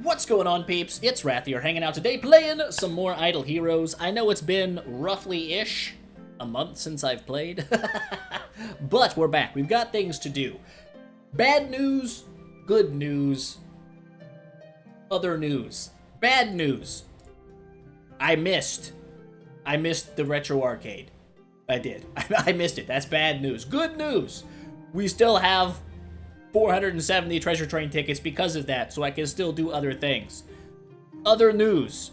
What's going on, peeps? It's Wrath here, hanging out today playing some more Idle Heroes. I know it's been roughly-ish a month since I've played, but we're back. We've got things to do. Bad news, good news, other news. Bad news. I missed the Retro Arcade. I did. I missed it. That's bad news. Good news. We still have 470 Treasure Train tickets because of that, so I can still do other things. Other news.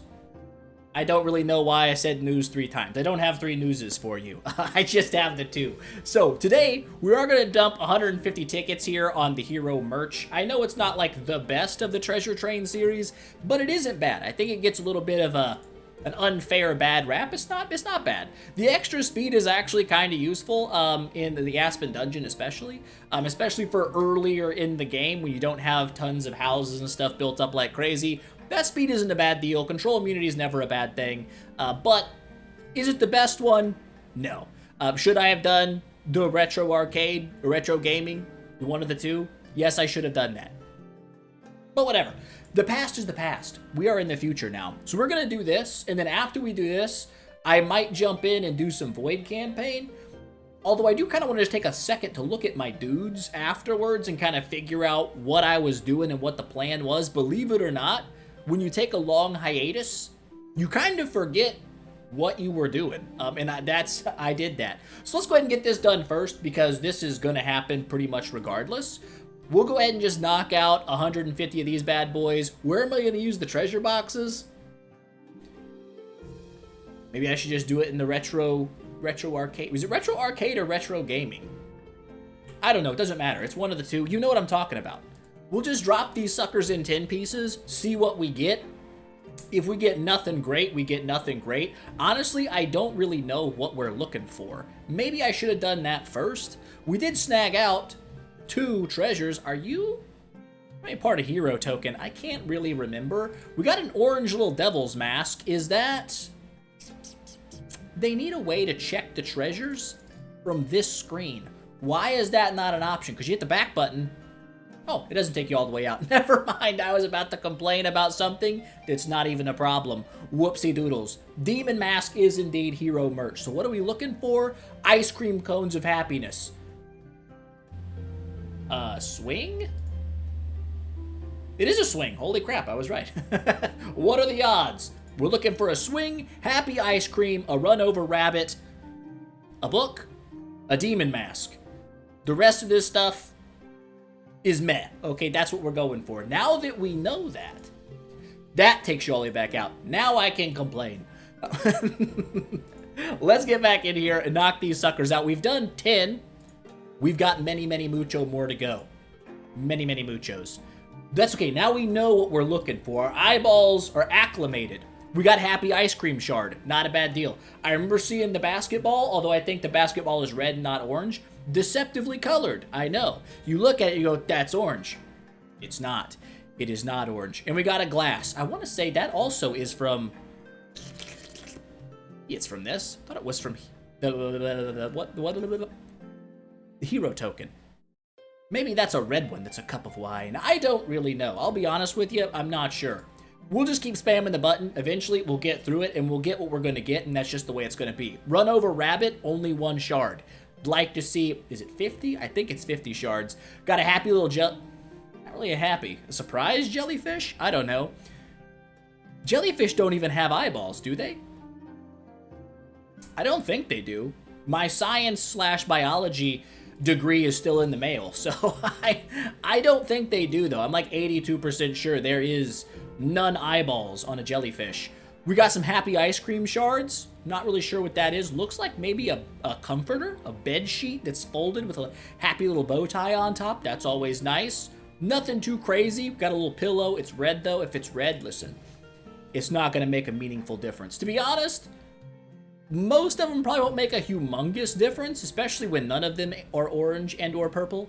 I don't really know why I said news 3 times. I don't have 3 newses for you. I just have the 2. So today, we are going to dump 150 tickets here on the hero merch. I know it's not like the best of the Treasure Train series, but it isn't bad. I think it gets a little bit of an unfair bad rap. It's not bad. The extra speed is actually kind of useful in the Aspen dungeon, especially for earlier in the game when you don't have tons of houses and stuff built up like crazy. That speed isn't a bad deal. Control immunity is never a bad thing, but is it the best one? No. Should I have done the retro arcade or retro gaming? One of the two? Yes, I should have done that. But whatever. The past is the past. We are in the future now. So we're going to do this, and then after we do this, I might jump in and do some Void campaign. Although I do kind of want to just take a second to look at my dudes afterwards and kind of figure out what I was doing and what the plan was. Believe it or not, when you take a long hiatus, you kind of forget what you were doing. I did that. So let's go ahead and get this done first, because this is going to happen pretty much regardless. We'll go ahead and just knock out 150 of these bad boys. Where am I going to use the treasure boxes? Maybe I should just do it in the retro arcade. Was it retro arcade or retro gaming? I don't know. It doesn't matter. It's one of the two. You know what I'm talking about. We'll just drop these suckers in 10 pieces, see what we get. If we get nothing great, we get nothing great. Honestly, I don't really know what we're looking for. Maybe I should have done that first. We did snag out 2 treasures. Are you a part of hero token? I can't really remember. We got an orange little devil's mask. Is that... They need a way to check the treasures from this screen. Why is that not an option? Because you hit the back button. Oh, it doesn't take you all the way out. Never mind. I was about to complain about something that's not even a problem. Whoopsie doodles. Demon mask is indeed hero merch. So what are we looking for? Ice cream cones of happiness. Swing? It is a swing. Holy crap, I was right. What are the odds? We're looking for a swing, happy ice cream, a run over rabbit, a book, a demon mask. The rest of this stuff is meh. Okay, that's what we're going for. Now that we know that, that takes you all the way back out. Now I can complain. Let's get back in here and knock these suckers out. We've done 10. We've got many, many mucho more to go. Many, many muchos. That's okay. Now we know what we're looking for. Our eyeballs are acclimated. We got happy ice cream shard. Not a bad deal. I remember seeing the basketball, although I think the basketball is red, not orange. Deceptively colored. I know. You look at it, you go, that's orange. It's not. It is not orange. And we got a glass. I want to say that also is from... It's from this. I thought it was from... The hero token. Maybe that's a red one that's a cup of wine. I don't really know. I'll be honest with you, I'm not sure. We'll just keep spamming the button. Eventually, we'll get through it, and we'll get what we're going to get, and that's just the way it's going to be. Run over rabbit, only 1 shard. Like to see, is it 50? I think it's 50 shards. Got a happy little not really a surprise jellyfish? I don't know. Jellyfish don't even have eyeballs, do they? I don't think they do. My science/biology degree is still in the mail, so I don't think they do, though. I'm like 82% sure there is none eyeballs on a jellyfish. We got some happy ice cream shards. Not really sure what that is. Looks like maybe a comforter, a bed sheet that's folded with a happy little bow tie on top. That's always nice. Nothing too crazy. Got a little pillow. It's red, though. If it's red, listen, it's not going to make a meaningful difference. To be honest, most of them probably won't make a humongous difference, especially when none of them are orange and or purple.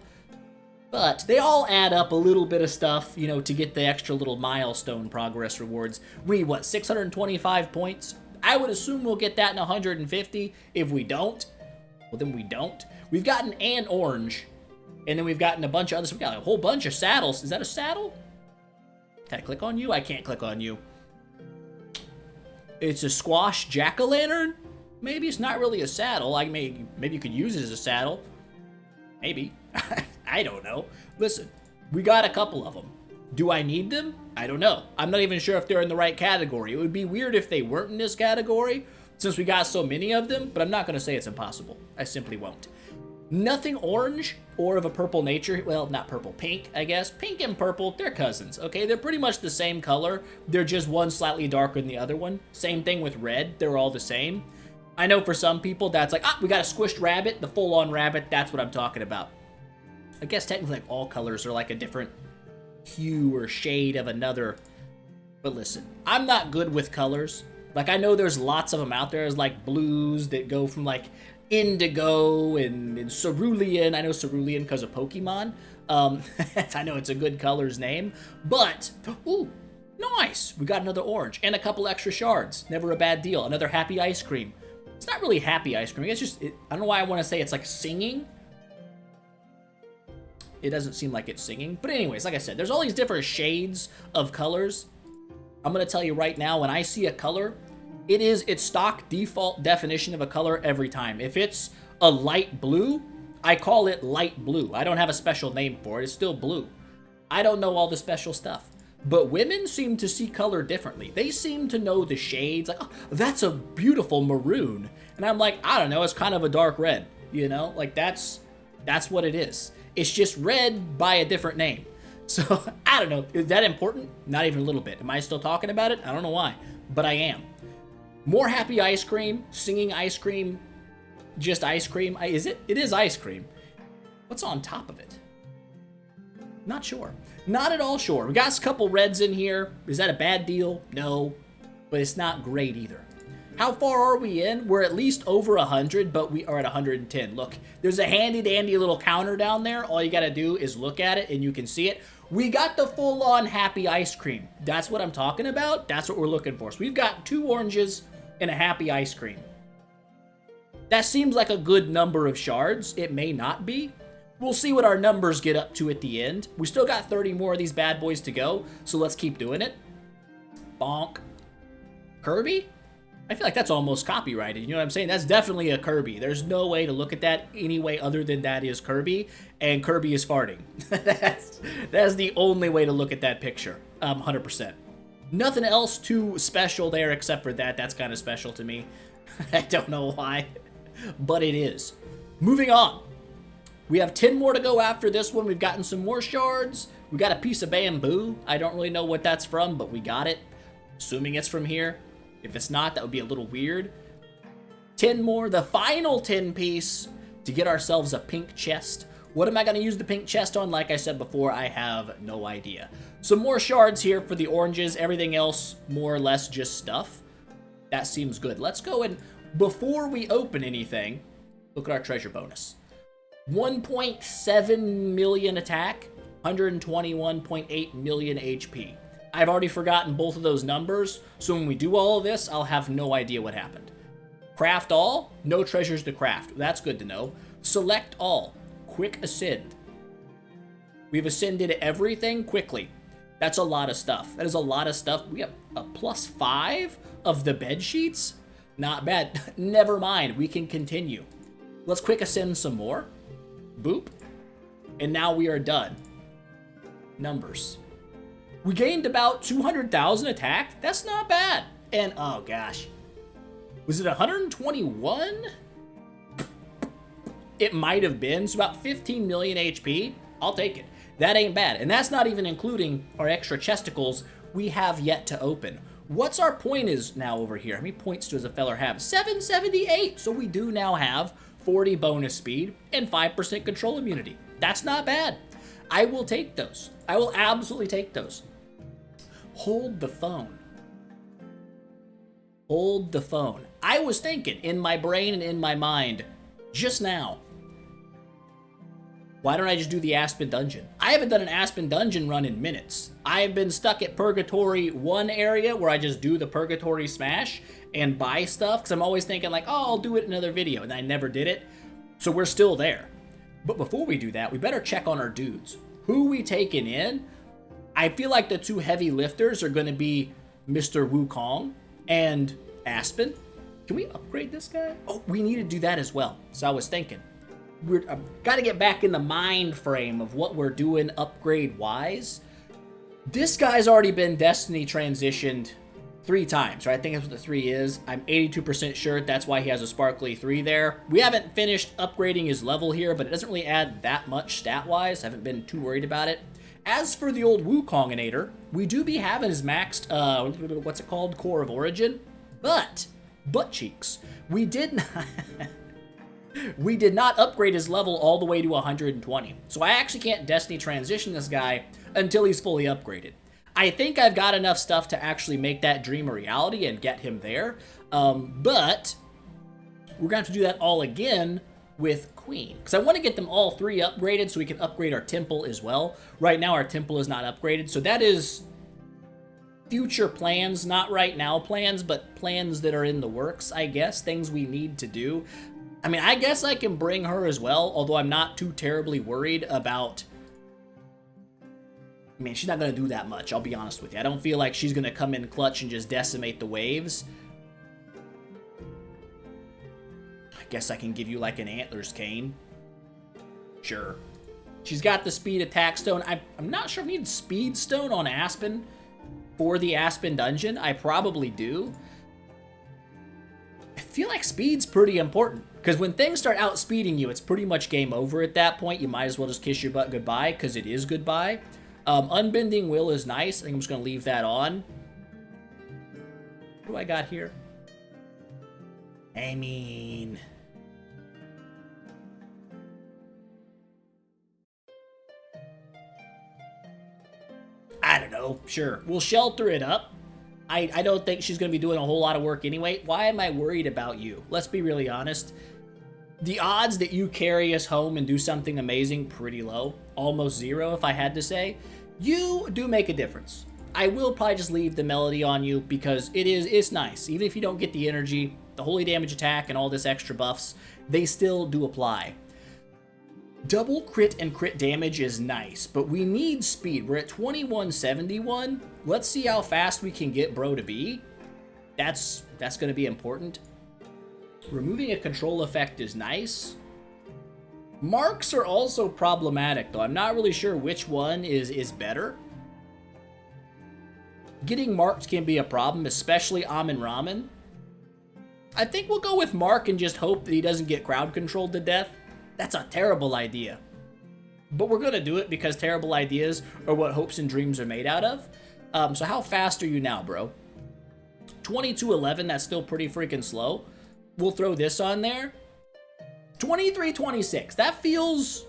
But they all add up a little bit of stuff, you know, to get the extra little milestone progress rewards. We need, what, 625 points? I would assume we'll get that in 150. If we don't, well, then we don't. We've gotten an orange, and then we've gotten a bunch of others. We've got a whole bunch of saddles. Is that a saddle? Can I click on you? I can't click on you. It's a squash jack-o'-lantern? Maybe it's not really a saddle. Maybe you could use it as a saddle. Maybe. I don't know. Listen, we got a couple of them. Do I need them? I don't know. I'm not even sure if they're in the right category. It would be weird if they weren't in this category, since we got so many of them, but I'm not going to say it's impossible. I simply won't. Nothing orange or of a purple nature. Well, not purple, pink, I guess. Pink and purple, they're cousins, okay? They're pretty much the same color. They're just one slightly darker than the other one. Same thing with red. They're all the same. I know for some people that's like, we got a squished rabbit, the full-on rabbit. That's what I'm talking about. I guess technically like all colors are like a different hue or shade of another. But listen, I'm not good with colors. Like, I know there's lots of them out there. There's like blues that go from like indigo and cerulean. I know cerulean because of Pokemon. I know it's a good color's name. But, ooh, nice. We got another orange and a couple extra shards. Never a bad deal. Another happy ice cream. It's not really happy ice cream. It's just, I don't know why I want to say it's like singing. It doesn't seem like it's singing. But anyways, like I said, there's all these different shades of colors. I'm going to tell you right now, when I see a color, it is its stock default definition of a color every time. If it's a light blue, I call it light blue. I don't have a special name for it. It's still blue. I don't know all the special stuff. But women seem to see color differently. They seem to know the shades. Like, oh, that's a beautiful maroon. And I'm like, I don't know, it's kind of a dark red. You know, like that's what it is. It's just red by a different name. So, I don't know. Is that important? Not even a little bit. Am I still talking about it? I don't know why, but I am. More happy ice cream, singing ice cream, just ice cream. Is it? It is ice cream. What's on top of it? Not sure. Not at all sure. We got a couple reds in here. Is that a bad deal? No, but it's not great either. How far are we in? We're at least over 100, but we are at 110. Look, there's a handy dandy little counter down there. All you gotta do is look at it and you can see it. We got the full-on happy ice cream. That's what I'm talking about. That's what we're looking for. So we've got 2 oranges and a happy ice cream. That seems like a good number of shards. It may not be. We'll see what our numbers get up to at the end. We still got 30 more of these bad boys to go, so let's keep doing it. Bonk. Kirby? I feel like that's almost copyrighted, you know what I'm saying? That's definitely a Kirby. There's no way to look at that any way other than that is Kirby, and Kirby is farting. That's the only way to look at that picture, 100%. Nothing else too special there except for that. That's kind of special to me. I don't know why, but it is. Moving on. We have 10 more to go after this one. We've gotten some more shards. We got a piece of bamboo. I don't really know what that's from, but we got it. Assuming it's from here. If it's not, that would be a little weird. 10 more. The final 10 piece to get ourselves a pink chest. What am I going to use the pink chest on? Like I said before, I have no idea. Some more shards here for the oranges. Everything else, more or less, just stuff. That seems good. Let's go and, before we open anything, look at our treasure bonus. 1.7 million attack, 121.8 million HP. I've already forgotten both of those numbers, so when we do all of this, I'll have no idea what happened. Craft all, no treasures to craft. That's good to know. Select all, quick ascend. We've ascended everything quickly. That's a lot of stuff. That is a lot of stuff. We have a +5 of the bed sheets. Not bad. Never mind, we can continue. Let's quick ascend some more. Boop. And now we are done. Numbers. We gained about 200,000 attack. That's not bad. And, oh gosh. Was it 121? It might have been. So about 15 million HP. I'll take it. That ain't bad. And that's not even including our extra chesticles we have yet to open. What's our point is now over here? How many points does a feller have? 778. So we do now have 40 bonus speed and 5% control immunity. That's not bad. I will take those. I will absolutely take those. Hold the phone. Hold the phone. I was thinking in my brain and in my mind just now, why don't I just do the Aspen dungeon? I haven't done an Aspen dungeon run in minutes. I've been stuck at Purgatory 1 area where I just do the Purgatory smash and buy stuff because I'm always thinking like, oh, I'll do it in another video, and I never did it. So we're still there. But before we do that, we better check on our dudes. Who we taking in? I feel like the two heavy lifters are going to be Mr. Wukong and Aspen. Can we upgrade this guy? Oh, we need to do that as well. So I was thinking, I've got to get back in the mind frame of what we're doing upgrade-wise. This guy's already been Destiny transitioned 3 times, right? I think that's what the 3 is. I'm 82% sure that's why he has a sparkly 3 there. We haven't finished upgrading his level here, but it doesn't really add that much stat-wise. I haven't been too worried about it. As for the old Wukonginator, we do be having his maxed, what's it called? Core of Origin. But, butt cheeks. We did not... we did not upgrade his level all the way to 120. So I actually can't Destiny transition this guy until he's fully upgraded. I think I've got enough stuff to actually make that dream a reality and get him there. But we're going to have to do that all again with Queen. Because I want to get them all 3 upgraded so we can upgrade our temple as well. Right now our temple is not upgraded. So that is future plans, not right now plans, but plans that are in the works, I guess. Things we need to do. I mean, I guess I can bring her as well, although I'm not too terribly worried about... I mean, she's not going to do that much, I'll be honest with you. I don't feel like she's going to come in clutch and just decimate the waves. I guess I can give you like an Antlers Cane. Sure. She's got the Speed Attack Stone. I'm not sure if I need Speed Stone on Aspen for the Aspen dungeon. I probably do. I feel like speed's pretty important. Because when things start outspeeding you, it's pretty much game over at that point. You might as well just kiss your butt goodbye, because it is goodbye. Unbending Will is nice. I think I'm just going to leave that on. What do I got here? I mean... I don't know. Sure. We'll shelter it up. I don't think she's going to be doing a whole lot of work anyway. Why am I worried about you? Let's be really honest. The odds that you carry us home and do something amazing, pretty low. Almost 0, if I had to say. You do make a difference. I will probably just leave the melody on you because it's nice. Even if you don't get the energy, the holy damage attack, and all this extra buffs, they still do apply. Double crit and crit damage is nice, but we need speed. We're at 2171. Let's see how fast we can get bro to be. That's going to be important. Removing a control effect is nice. Marks are also problematic, though. I'm not really sure which one is better. Getting marked can be a problem, especially Amin Ramen. I think we'll go with Mark and just hope that he doesn't get crowd controlled to death. That's a terrible idea. But we're going to do it because terrible ideas are what hopes and dreams are made out of. So how fast are you now, bro? 2211, that's still pretty freaking slow. We'll throw this on there. 2326, that feels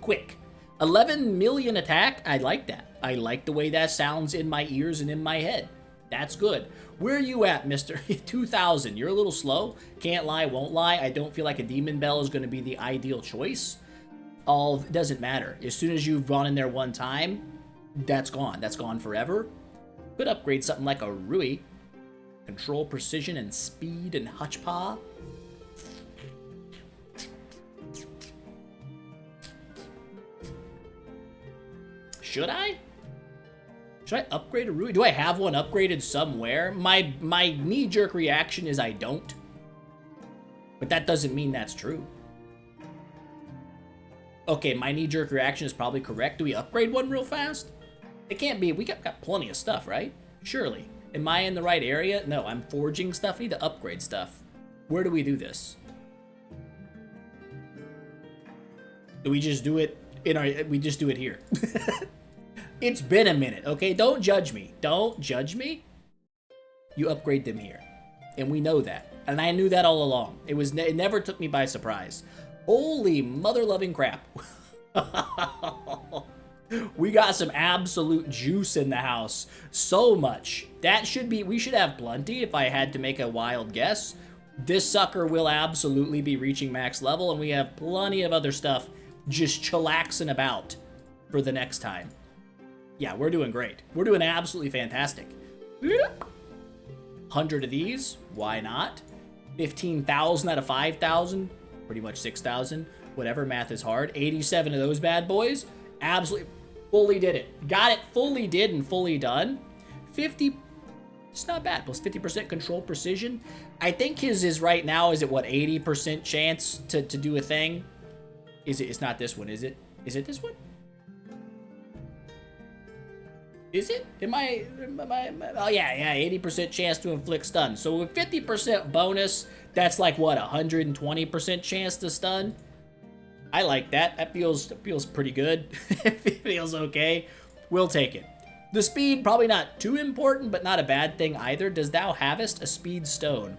quick. 11 million attack, I like that. I like the way that sounds in my ears and in my head. That's good. Where are you at, Mr. 2000? You're a little slow. Can't lie, won't lie. I don't feel like a Demon Bell is going to be the ideal choice. It doesn't matter. As soon as you've gone in there one time, that's gone. That's gone forever. Could upgrade something like a Rui. Control, precision, and speed, and Hutchpa. Should I? Should I upgrade a Rui? Do I have one upgraded somewhere? My knee-jerk reaction is I don't. But that doesn't mean that's true. Okay, my knee-jerk reaction is probably correct. Do we upgrade one real fast? It can't be. We got plenty of stuff, right? Surely. Am I in the right area? No, I'm forging stuff. I need to upgrade stuff. Where do we do this? Do we just do it in our... We just do it here. It's been a minute, okay? Don't judge me. Don't judge me. You upgrade them here. And we know that. And I knew that all along. It never took me by surprise. Holy mother-loving crap. We got some absolute juice in the house. So much. We should have plenty if I had to make a wild guess. This sucker will absolutely be reaching max level, and we have plenty of other stuff just chillaxing about for the next time. Yeah, we're doing great. We're doing absolutely fantastic. 100 of these, why not? 15,000 out of 5,000, pretty much 6,000. Whatever, math is hard. 87 of those bad boys, absolutely. Fully did it. Got it fully did and fully done. 50, it's not bad. Plus 50% control precision. I think his is right now, is it what, 80% chance to do a thing? Is it? It's not this one, is it? Is it this one? Is it? Am I oh yeah, 80% chance to inflict stun. So with 50% bonus, that's like what, 120% chance to stun? I like that. That feels pretty good. It feels okay. We'll take it. The speed, probably not too important, but not a bad thing either. Does thou havest a speed stone?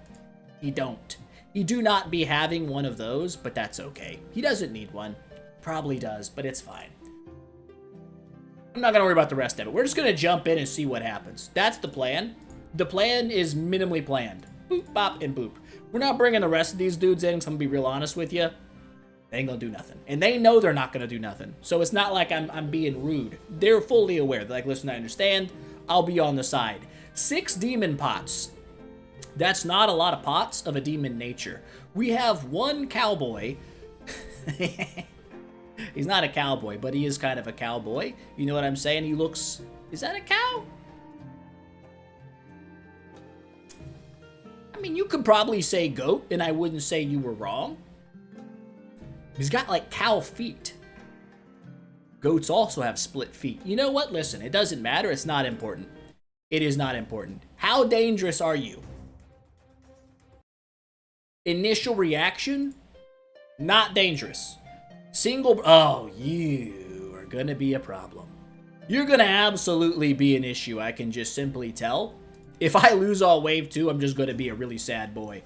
He don't. He do not be having one of those, but that's okay. He doesn't need one. Probably does, but it's fine. I'm not going to worry about the rest of it. We're just going to jump in and see what happens. That's the plan. The plan is minimally planned. Boop, bop, and boop. We're not bringing the rest of these dudes in, so I'm going to be real honest with you. They ain't going to do nothing. And they know they're not going to do nothing. So it's not like I'm being rude. They're fully aware. They're like, listen, I understand. I'll be on the side. 6 demon pots. That's not a lot of pots of a demon nature. We have 1 cowboy. He's not a cowboy, but he is kind of a cowboy. You know what I'm saying? He looks... Is that a cow? I mean, you could probably say goat, and I wouldn't say you were wrong. He's got, like, cow feet. Goats also have split feet. You know what? Listen, it doesn't matter. It's not important. It is not important. How dangerous are you? Initial reaction? Not dangerous. Single... Oh, you are gonna be a problem. You're gonna absolutely be an issue, I can just simply tell. If I lose all wave 2, I'm just gonna be a really sad boy.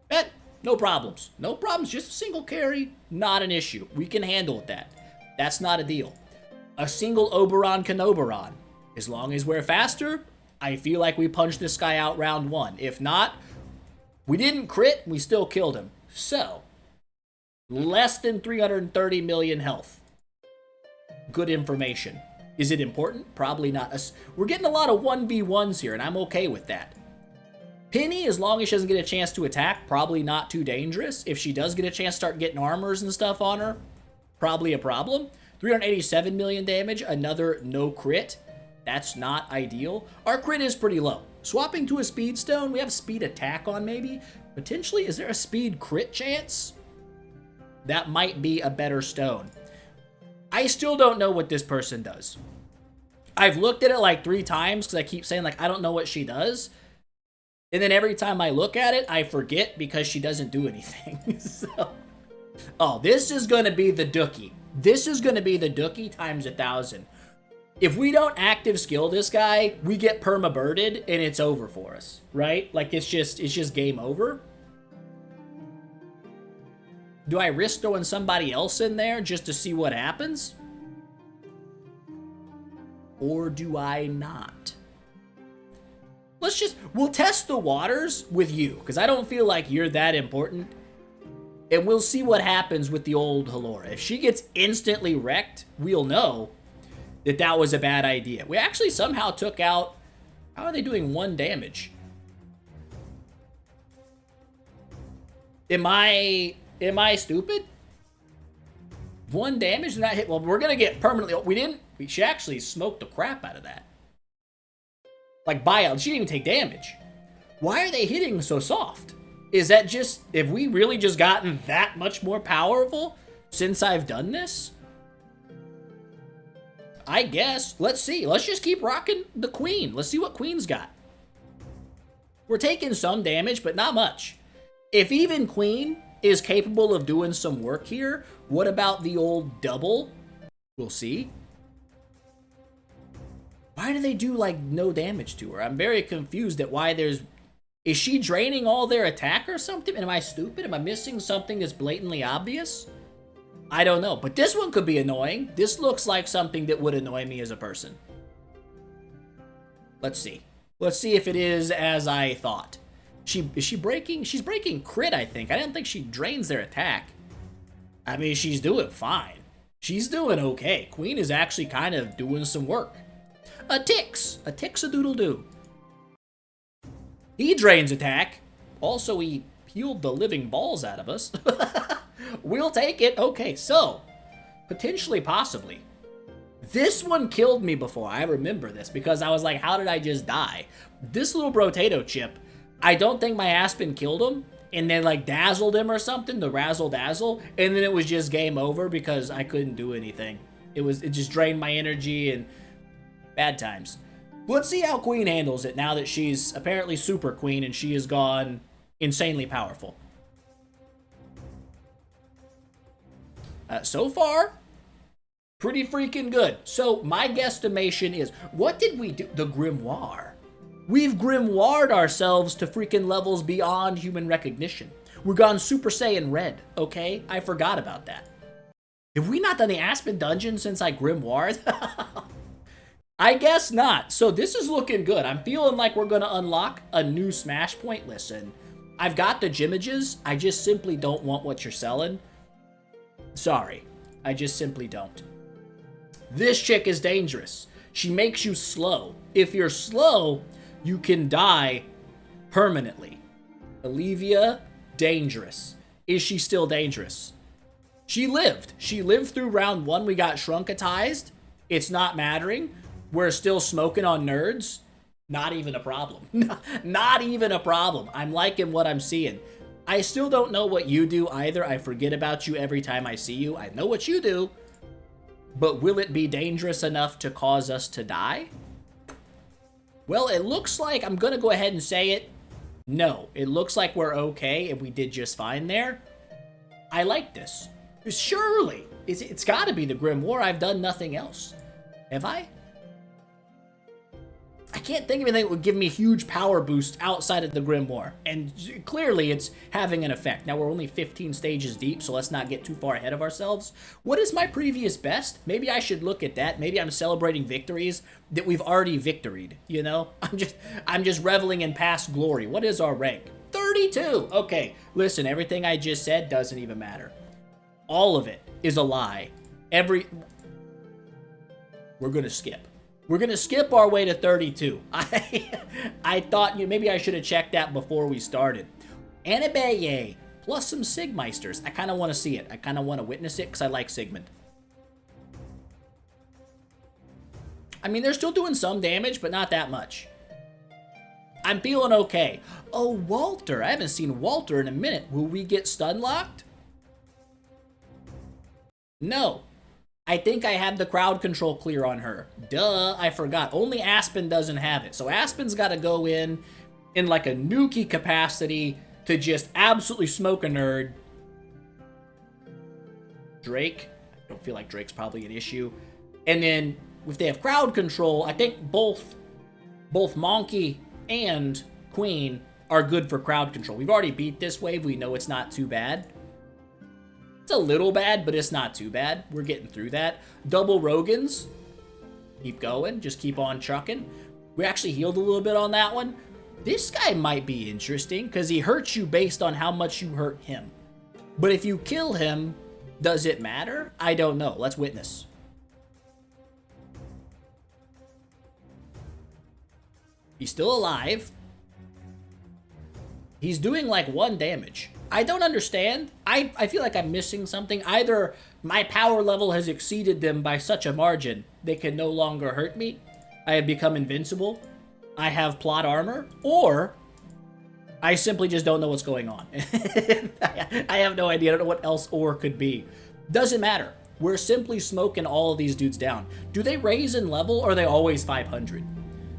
Bet. No problems. No problems. Just a single carry. Not an issue. We can handle that. That's not a deal. A single Oberon can Oberon. As long as we're faster, I feel like we punched this guy out round 1. If not, we didn't crit. We still killed him. So... less than 330 million health. Good information. Is it important? Probably not. We're getting a lot of 1v1s here, and I'm okay with that. Penny, as long as she doesn't get a chance to attack, probably not too dangerous. If she does get a chance to start getting armors and stuff on her, probably a problem. 387 million damage, another no crit. That's not ideal. Our crit is pretty low. Swapping to a speed stone, we have speed attack on maybe. Potentially, is there a speed crit chance? That might be a better stone. I still don't know what this person does. I've looked at it like 3 times because I keep saying, like, I don't know what she does. And then every time I look at it, I forget because she doesn't do anything. So, oh, this is going to be the Dookie. This is going to be the Dookie times 1,000. If we don't active skill this guy, we get perma-birded and it's over for us, right? Like, it's just game over. Do I risk throwing somebody else in there just to see what happens? Or do I not? We'll test the waters with you, because I don't feel like you're that important. And we'll see what happens with the old Halora. If she gets instantly wrecked, we'll know that that was a bad idea. We actually somehow took out... How are they doing 1 damage? Am I stupid? 1 damage did not hit. Well, we're gonna get permanently. She actually smoked the crap out of that. Like, she didn't even take damage. Why are they hitting so soft? Is that just, have we really just gotten that much more powerful since I've done this? I guess. Let's see. Let's just keep rocking the Queen. Let's see what Queen's got. We're taking some damage, but not much. If even Queen is capable of doing some work here, what about the old double? We'll see. Why do they do, like, no damage to her? I'm very confused at why there's... Is she draining all their attack or something? Am I stupid? Am I missing something that's blatantly obvious? I don't know, but this one could be annoying. This looks like something that would annoy me as a person. Let's see. Let's see if it is as I thought. Is she breaking? She's breaking crit, I think. I didn't think she drains their attack. I mean, she's doing fine. She's doing okay. Queen is actually kind of doing some work. A Tix-a-doodle-doo. He drains attack. Also, he peeled the living balls out of us. We'll take it. Okay, so, potentially, possibly. This one killed me before. I remember this because I was like, how did I just die? This little potato chip, I don't think my Aspen killed him, and then like dazzled him or something, the razzle dazzle, and then it was just game over because I couldn't do anything. It just drained my energy and bad times. Let's see how Queen handles it now that she's apparently Super Queen and she has gone insanely powerful. So far, pretty freaking good. So my guesstimation is, what did we do? The Grimoire. We've grimoired ourselves to freaking levels beyond human recognition. We're gone Super Saiyan Red, okay? I forgot about that. Have we not done the Aspen dungeon since I grimoired? I guess not. So this is looking good. I'm feeling like we're going to unlock a new Smash Point. Listen, I've got the Gimiges. I just simply don't want what you're selling. Sorry. I just simply don't. This chick is dangerous. She makes you slow. If you're slow, you can die permanently. Olivia, dangerous. Is she still dangerous? She lived. She lived through round 1. We got shrunkatized. It's not mattering. We're still smoking on nerds. Not even a problem. Not even a problem. I'm liking what I'm seeing. I still don't know what you do either. I forget about you every time I see you. I know what you do. But will it be dangerous enough to cause us to die? Well, it looks like, I'm going to go ahead and say it. No, it looks like we're okay and we did just fine there. I like this. Surely. It's got to be the Grimoire. I've done nothing else. Have I? I can't think of anything that would give me a huge power boost outside of the Grimoire. And clearly it's having an effect. Now we're only 15 stages deep, so let's not get too far ahead of ourselves. What is my previous best? Maybe I should look at that. Maybe I'm celebrating victories that we've already victoried, you know? I'm just reveling in past glory. What is our rank? 32. Okay, listen, everything I just said doesn't even matter. All of it is a lie. We're gonna skip. We're gonna skip our way to 32. I thought maybe I should have checked that before we started. Anabeye, plus some Sigmeisters. I kind of want to see it. I kind of want to witness it because I like Sigmund. I mean, they're still doing some damage, but not that much. I'm feeling okay. Oh, Walter. I haven't seen Walter in a minute. Will we get stun locked? No. I think I have the crowd control clear on her. Duh, I forgot. Only Aspen doesn't have it. So Aspen's got to go in like a nuke capacity to just absolutely smoke a nerd. Drake. I don't feel like Drake's probably an issue. And then if they have crowd control, I think both Monkey and Queen are good for crowd control. We've already beat this wave. We know it's not too bad. It's a little bad, but it's not too bad. We're getting through that. Double Rogans. Keep going. Just keep on trucking. We actually healed a little bit on that one. This guy might be interesting because he hurts you based on how much you hurt him. But if you kill him, does it matter? I don't know. Let's witness. He's still alive. He's doing like 1 damage. I don't understand. I feel like I'm missing something. Either my power level has exceeded them by such a margin, they can no longer hurt me. I have become invincible. I have plot armor. Or I simply just don't know what's going on. I have no idea. I don't know what else or could be. Doesn't matter. We're simply smoking all of these dudes down. Do they raise in level or are they always 500?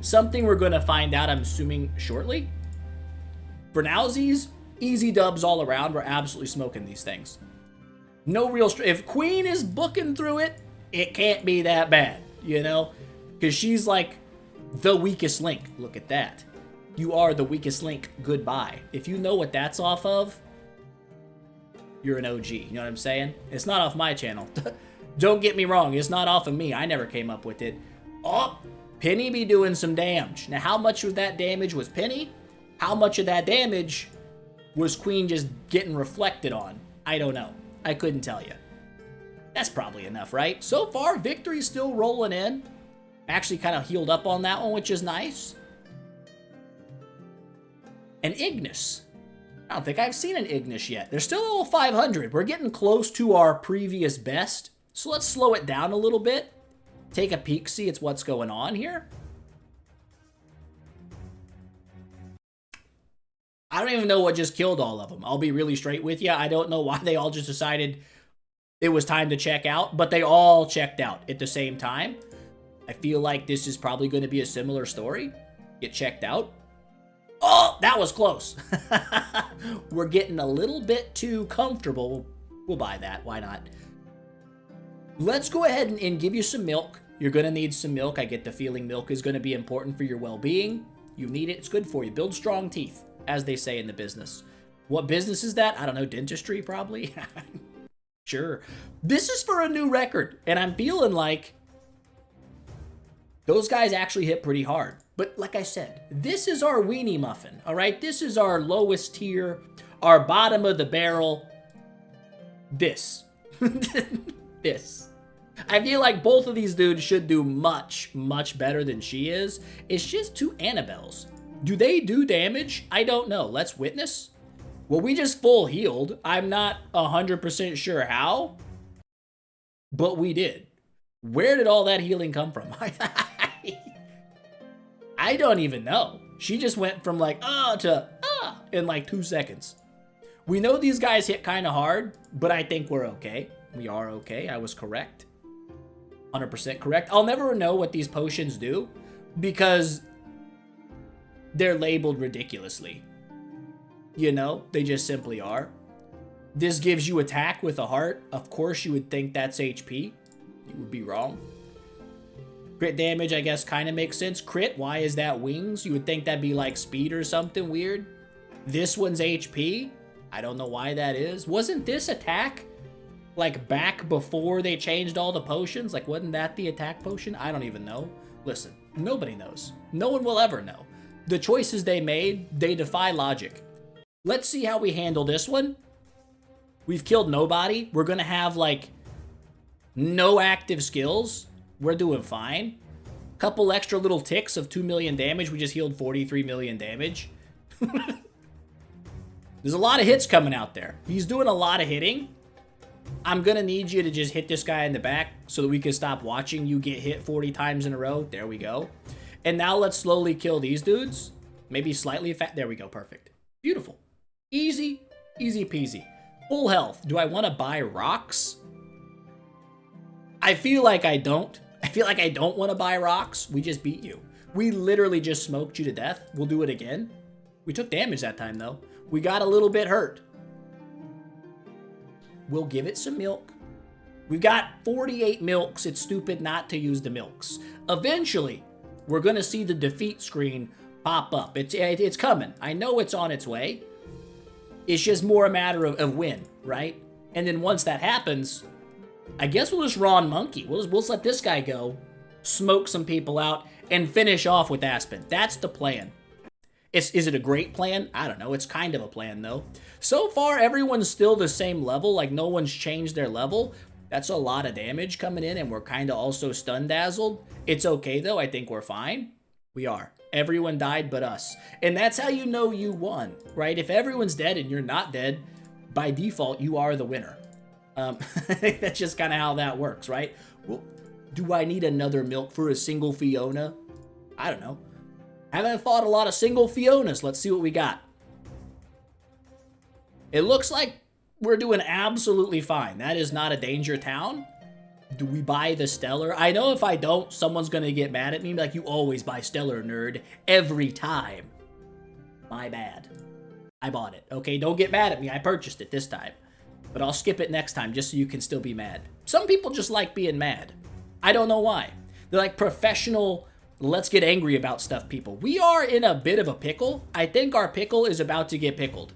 Something we're going to find out, I'm assuming, shortly. For nowsies, easy dubs all around. We're absolutely smoking these things. No real... If Queen is booking through it, it can't be that bad, you know? Because she's like the weakest link. Look at that. You are the weakest link. Goodbye. If you know what that's off of, you're an OG. You know what I'm saying? It's not off my channel. Don't get me wrong. It's not off of me. I never came up with it. Oh, Penny be doing some damage. Now, how much of that damage was Penny? How much of that damage was Queen just getting reflected on? I don't know. I couldn't tell you. That's probably enough, right? So far, victory's still rolling in. Actually kind of healed up on that one, which is nice. An Ignis. I don't think I've seen an Ignis yet. They're still level 500. We're getting close to our previous best. So let's slow it down a little bit. take a peek, see it's what's going on here. I don't even know what just killed all of them. I'll be really straight with you. I don't know why they all just decided it was time to check out, but they all checked out at the same time. I feel like this is probably going to be a similar story. Get checked out. Oh, that was close. We're getting a little bit too comfortable. We'll buy that. Why not? Let's go ahead and give you some milk. You're going to need some milk. I get the feeling milk is going to be important for your well-being. You need it. It's good for you. Build strong teeth, as they say in the business. What business is that? I don't know. Dentistry, probably? Sure. This is for a new record, and I'm feeling like those guys actually hit pretty hard. But like I said, this is our weenie muffin, all right? This is our lowest tier, our bottom of the barrel. This. This. I feel like both of these dudes should do much, much better than she is. It's just two Annabelles. Do they do damage? I don't know. Let's witness. Well, we just full healed. I'm not 100% sure how, but we did. Where did all that healing come from? I don't even know. She just went from like, to in like 2 seconds. We know these guys hit kind of hard, but I think we're okay. We are okay. I was correct. 100% correct. I'll never know what these potions do because they're labeled ridiculously. You know, they just simply are. This gives you attack with a heart. Of course, you would think that's HP. You would be wrong. Crit damage, I guess, kind of makes sense. Crit, why is that wings? You would think that'd be like speed or something weird. This one's HP. I don't know why that is. Wasn't this attack like back before they changed all the potions? Like, wasn't that the attack potion? I don't even know. Listen, nobody knows. No one will ever know. The choices they made, they defy logic. Let's see how we handle this one. We've killed nobody. We're going to have, like, no active skills. We're doing fine. Couple extra little ticks of 2 million damage. We just healed 43 million damage. There's a lot of hits coming out there. He's doing a lot of hitting. I'm going to need you to just hit this guy in the back so that we can stop watching you get hit 40 times in a row. There we go. And now let's slowly kill these dudes. Maybe slightly fat. There we go. Perfect. Beautiful. Easy. Easy peasy. Full health. Do I want to buy rocks? I feel like I don't. I feel like I don't want to buy rocks. We just beat you. We literally just smoked you to death. We'll do it again. We took damage that time, though. We got a little bit hurt. We'll give it some milk. We've got 48 milks. It's stupid not to use the milks. Eventually, we're going to see the defeat screen pop up. It's coming. I know it's on its way. It's just more a matter of when, right? And then once that happens, I guess we'll just raw and monkey. We'll just let this guy go, smoke some people out, and finish off with Aspen. That's the plan. Is it a great plan? I don't know. It's kind of a plan, though. So far, everyone's still the same level. Like, no one's changed their level. That's a lot of damage coming in, and we're kind of also stun-dazzled. It's okay, though. I think we're fine. We are. Everyone died but us. And that's how you know you won, right? If everyone's dead and you're not dead, by default, you are the winner. That's just kind of how that works, right? Well, do I need another milk for a single Fiona? I don't know. Haven't fought a lot of single Fionas. Let's see what we got. It looks like we're doing absolutely fine. That is not a danger town. Do we buy the Stellar? I know if I don't, someone's going to get mad at me. Like, you always buy Stellar, nerd. Every time. My bad. I bought it. Okay, don't get mad at me. I purchased it this time. But I'll skip it next time just so you can still be mad. Some people just like being mad. I don't know why. They're like professional, let's get angry about stuff people. We are in a bit of a pickle. I think our pickle is about to get pickled.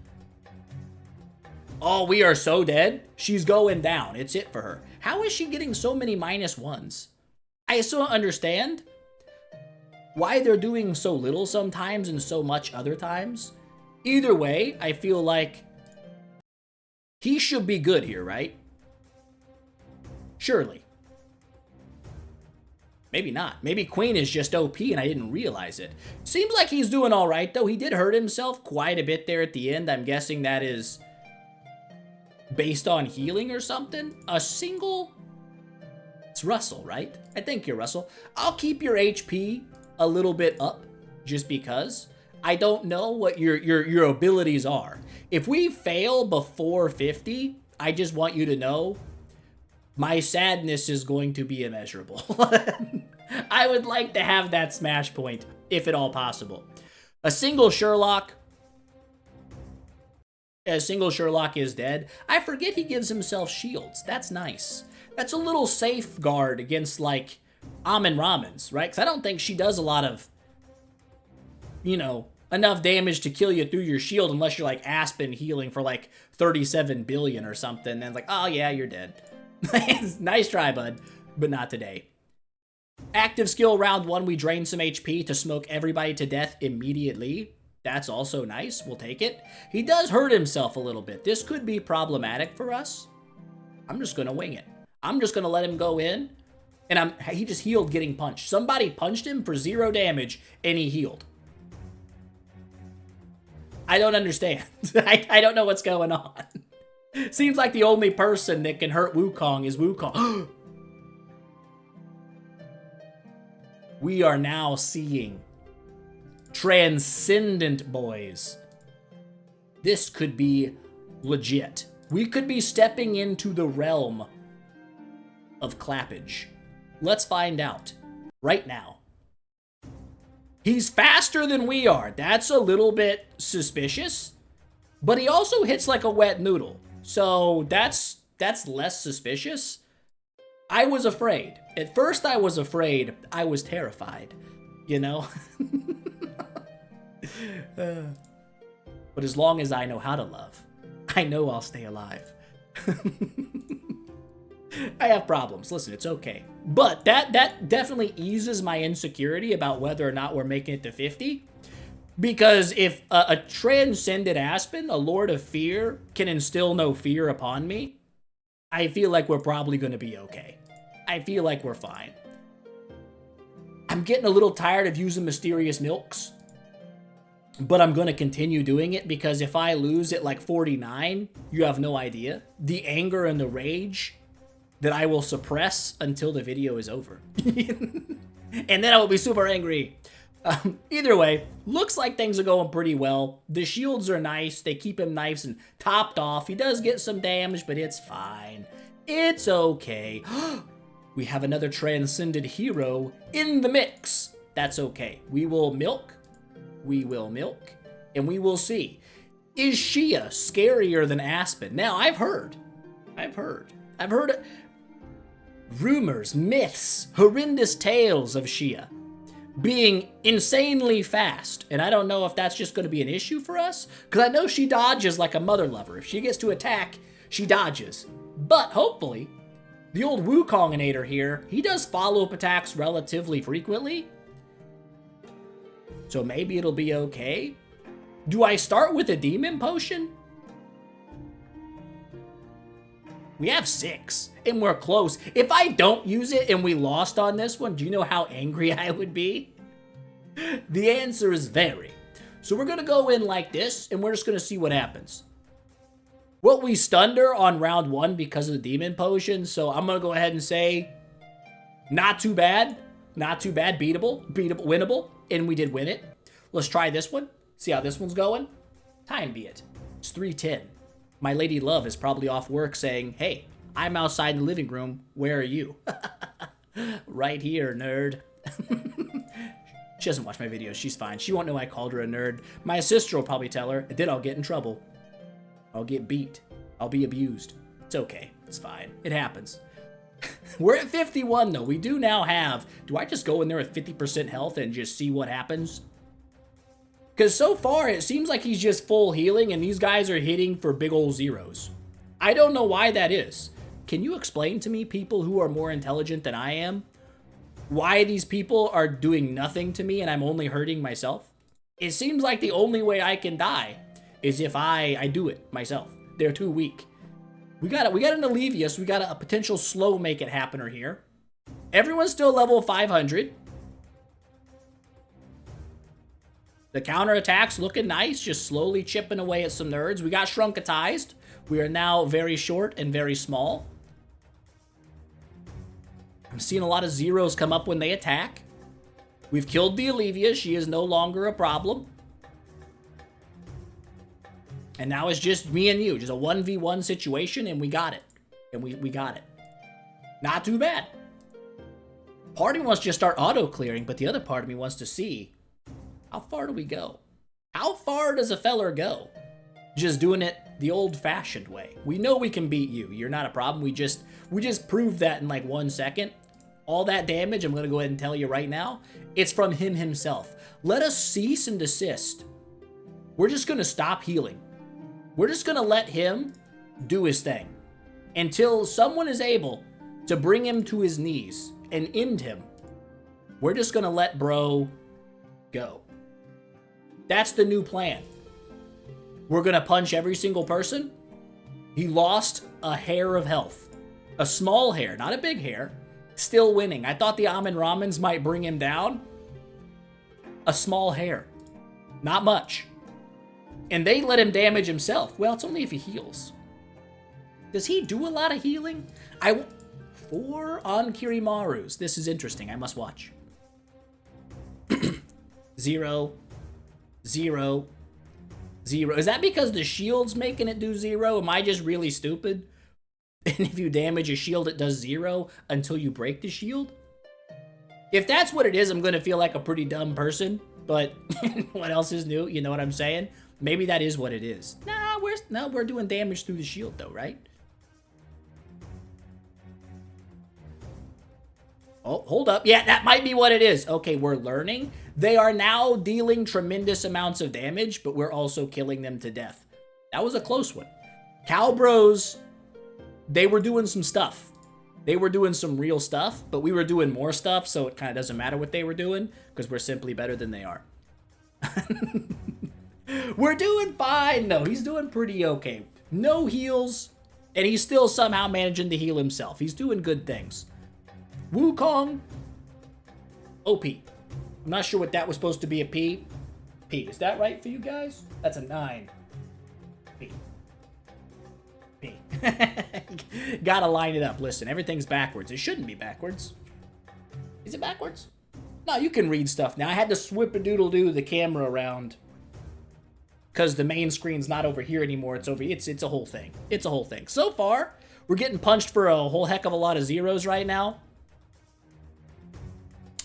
Oh, we are so dead. She's going down. It's it for her. How is she getting so many -1s? I still don't understand why they're doing so little sometimes and so much other times. Either way, I feel like he should be good here, right? Surely. Maybe not. Maybe Queen is just OP and I didn't realize it. Seems like he's doing all right, though. He did hurt himself quite a bit there at the end. I'm guessing that is based on healing or something. A single... It's It's Russell, right? I think you're Russell. I'll keep your HP a little bit up just because I don't know what your abilities are. If we fail before 50, I just want you to know my sadness is going to be immeasurable. I would like to have that smash point, if at all possible. A single Sherlock is dead. I forget he gives himself shields. That's nice. That's a little safeguard against, like, Amin Ramens, right? Because I don't think she does a lot of, you know, enough damage to kill you through your shield unless you're, like, Aspen healing for, like, 37 billion or something. And it's like, oh, yeah, you're dead. Nice try, bud, but not today. Active skill round 1, we drain some HP to smoke everybody to death immediately. That's also nice. We'll take it. He does hurt himself a little bit. This could be problematic for us. I'm just going to wing it. I'm just going to let him go in. And he just healed getting punched. Somebody punched him for 0 damage, and he healed. I don't understand. I don't know what's going on. Seems like the only person that can hurt Wukong is Wukong. We are now seeing Transcendent boys. This could be legit. We could be stepping into the realm of clappage. Let's find out right now. He's faster than we are. That's a little bit suspicious, but he also hits like a wet noodle. So that's less suspicious. I was afraid. At first I was afraid. I was terrified, you know? But as long as I know how to love, I know I'll stay alive. I have problems. Listen, it's okay. But that definitely eases my insecurity about whether or not we're making it to 50. Because if a transcended Aspen, a Lord of Fear, can instill no fear upon me, I feel like we're probably going to be okay. I feel like we're fine. I'm getting a little tired of using Mysterious Milks, but I'm going to continue doing it because if I lose at like 49, you have no idea. The anger and the rage that I will suppress until the video is over. And then I will be super angry. Either way, looks like things are going pretty well. The shields are nice. They keep him nice and topped off. He does get some damage, but it's fine. It's okay. We have another transcended hero in the mix. That's okay. We will milk. We will milk. And we will see. Is Shia scarier than Aspen? Now, I've heard rumors, myths, horrendous tales of Shia being insanely fast. And I don't know if that's just going to be an issue for us, because I know she dodges like a mother lover. If she gets to attack, she dodges. But hopefully, the old Wukonginator here, he does follow-up attacks relatively frequently. So maybe it'll be okay. Do I start with a demon potion? We have 6, and we're close. If I don't use it and we lost on this one, do you know how angry I would be? The answer is very. So we're going to go in like this, and we're just going to see what happens. Well, we stunned her on round 1 because of the demon potion, so I'm going to go ahead and say not too bad. Not too bad. Beatable, winnable, and we did win it. Let's try this one. See how this one's going. Time be it. It's 3:10. My lady love is probably off work saying, hey, I'm outside the living room. Where are you? Right here, nerd. She doesn't watch my videos. She's fine. She won't know I called her a nerd. My sister will probably tell her, and then I'll get in trouble. I'll get beat. I'll be abused. It's okay. It's fine. It happens. We're at 51, though. We do now have... Do I just go in there with 50% health and just see what happens? Because so far, it seems like he's just full healing, and these guys are hitting for big ol' zeros. I don't know why that is. Can you explain to me, people who are more intelligent than I am, why these people are doing nothing to me and I'm only hurting myself? It seems like the only way I can die is if I do it myself. They're too weak. We got an Allevius. We got a potential slow make it happener here. Everyone's still level 500. The counterattack's looking nice, just slowly chipping away at some nerds. We got shrunkatized. We are now very short and very small. seeing a lot of zeros come up when they attack. We've killed the Olivia. She is no longer a problem. And now it's just me and you. Just a 1v1 situation, and we got it. And we got it. Not too bad. Part of me wants to just start auto-clearing, but the other part of me wants to see, how far do we go? How far does a feller go? Just doing it the old-fashioned way. We know we can beat you. You're not a problem. We just proved that in like 1 second. All that damage, I'm going to go ahead and tell you right now, it's from him himself. Let us cease and desist. We're just going to stop healing. We're just going to let him do his thing until someone is able to bring him to his knees and end him. We're just going to let bro go. That's the new plan. We're going to punch every single person. He lost a hair of health. A small hair, not a big hair. Still winning. I thought the Amen Ramens might bring him down. A small hair. Not much. And they let him damage himself. Well, it's only if he heals. Does he do a lot of healing? 4 on Kirimarus. This is interesting. I must watch. 0. 0. 0. Is that because the shield's making it do 0? Am I just really stupid? And if you damage a shield, it does 0 until you break the shield? If that's what it is, I'm going to feel like a pretty dumb person. But what else is new? You know what I'm saying? Maybe that is what it is. Nah, we're doing damage through the shield though, right? Oh, hold up. Yeah, that might be what it is. Okay, we're learning. They are now dealing tremendous amounts of damage, but we're also killing them to death. That was a close one. Cowbros, they were doing some stuff. They were doing some real stuff, but we were doing more stuff, so it kind of doesn't matter what they were doing, because we're simply better than they are. We're doing fine. No, he's doing pretty okay. No heals, and he's still somehow managing to heal himself. He's doing good things. Wukong, OP. I'm not sure what that was supposed to be a P. P, is that right for you guys? That's a 9. P. P. Gotta line it up. Listen, everything's backwards. It shouldn't be backwards. Is it backwards? No, you can read stuff now. I had to swip-a-doodle-doo the camera around because the main screen's not over here anymore. It's over. It's a whole thing. It's a whole thing. So far, we're getting punched for a whole heck of a lot of zeros right now.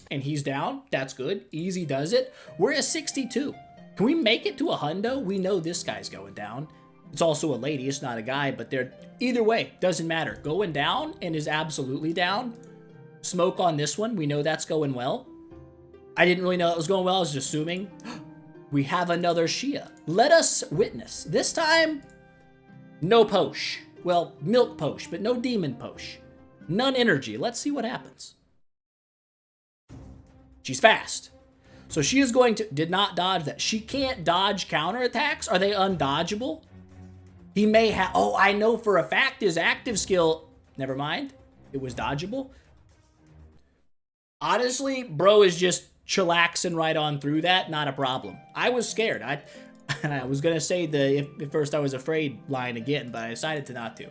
And he's down. That's good. Easy does it. We're at 62. Can we make it to a hundo? We know this guy's going down. It's also a lady. It's not a guy, but they're either way. Doesn't matter. Going down and is absolutely down. Smoke on this one. We know that's going well. I didn't really know that was going well. I was just assuming. We have another Shia. Let us witness. This time, no Posh. Well, milk Posh, but no demon Posh. None energy. Let's see what happens. She's fast. So she is going to... Did not dodge that. She can't dodge counterattacks? Are they undodgeable? He may have... Oh, I know for a fact his active skill... Never mind. It was dodgeable. Honestly, bro is just chillaxing right on through that. Not a problem. I was scared. I was going to say the if first I was afraid line again, but I decided to not to.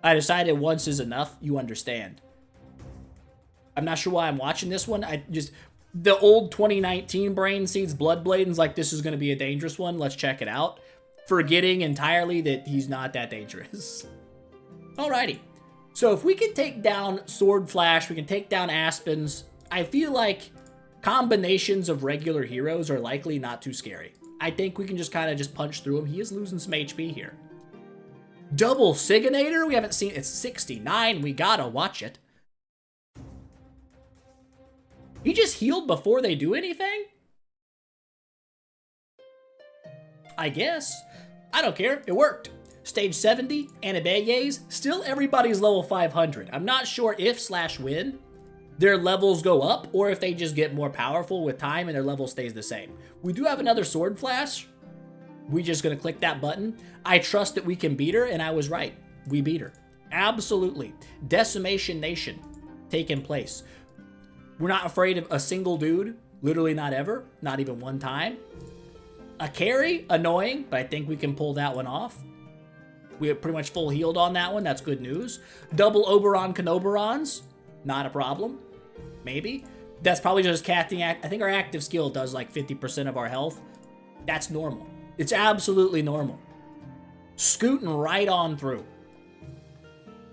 I decided once is enough. You understand. I'm not sure why I'm watching this one. The old 2019 brain sees Bloodblade and's like, this is going to be a dangerous one. Let's check it out. Forgetting entirely that he's not that dangerous. Alrighty. So if we can take down Sword Flash, we can take down Aspens. I feel like combinations of regular heroes are likely not too scary. I think we can just kind of just punch through him. He is losing some HP here. Double Siginator? We haven't seen... It's 69. We gotta watch it. He just healed before they do anything? I guess. I don't care. It worked. Stage 70, Anabeye's, still everybody's level 500. I'm not sure if/when their levels go up or if they just get more powerful with time and their level stays the same. We do have another Sword Flash. We just gonna click that button. I trust that we can beat her, and I was right. We beat her. Absolutely. Decimation Nation taking place. We're not afraid of a single dude. Literally not ever. Not even one time. A carry, annoying, but I think we can pull that one off. We are pretty much full healed on that one. That's good news. Double Oberon Canoberons. Not a problem. Maybe. That's probably just casting. I think our active skill does like 50% of our health. That's normal. It's absolutely normal. Scooting right on through.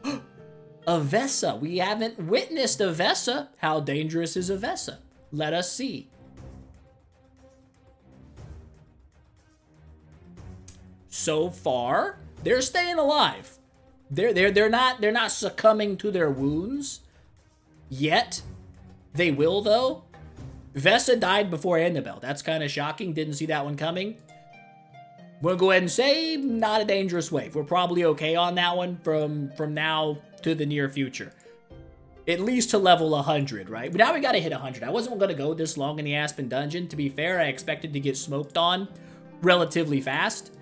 A Vesa. We haven't witnessed a Vesa. How dangerous is a Vesa? Let us see. So far, they're staying alive. They're not succumbing to their wounds yet. They will though. Vesa died before Annabelle. That's kind of shocking. Didn't see that one coming. We'll go ahead and say not a dangerous wave. We're probably okay on that one from now to the near future. At least to level 100, right? But now we gotta hit 100. I wasn't gonna go this long in the Aspen dungeon. To be fair, I expected to get smoked on relatively fast.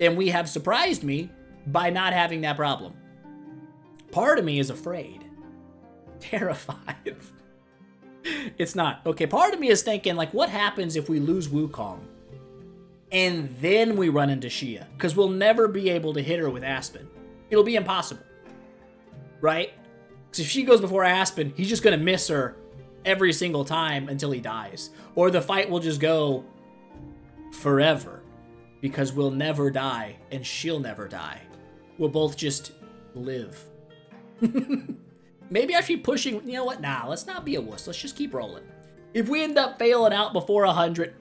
And we have surprised me by not having that problem. Part of me is afraid. Terrified. It's not. Okay, part of me is thinking, like, what happens if we lose Wukong? And then we run into Xia? Because we'll never be able to hit her with Aspen. It'll be impossible. Right? Because if she goes before Aspen, he's just going to miss her every single time until he dies. Or the fight will just go forever. Because we'll never die, and she'll never die. We'll both just live. Maybe I should be pushing... You know what? Nah, let's not be a wuss. Let's just keep rolling. If we end up failing out before 100...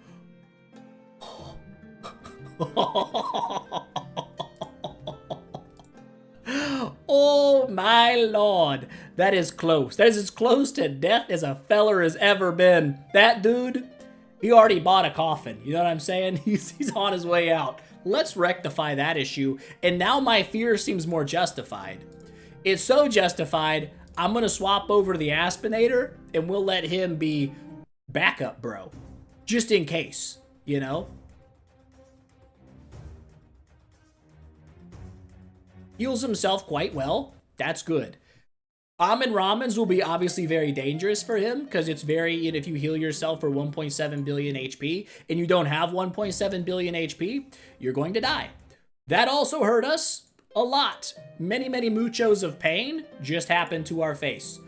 Oh my lord. That is close. That is as close to death as a feller has ever been. That dude, he already bought a coffin. You know what I'm saying? He's on his way out. Let's rectify that issue. And now my fear seems more justified. It's so justified, I'm going to swap over to the Aspinator and we'll let him be backup, bro. Just in case, you know? Heals himself quite well. That's good. Amen Ramens will be obviously very dangerous for him because it's very, if you heal yourself for 1.7 billion HP and you don't have 1.7 billion HP, you're going to die. That also hurt us a lot. Many, many muchos of pain just happened to our face.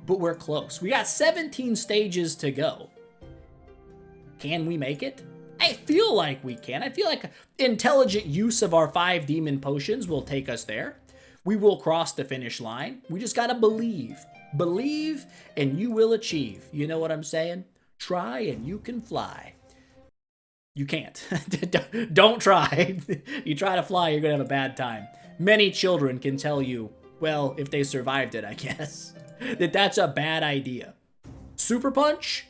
But we're close. We got 17 stages to go. Can we make it? I feel like we can. I feel like intelligent use of our 5 demon potions will take us there. We will cross the finish line. We just gotta believe. Believe and you will achieve. You know what I'm saying? Try and you can fly. You can't. Don't try. You try to fly, you're gonna have a bad time. Many children can tell you, well, if they survived it, I guess, that's a bad idea. Super punch?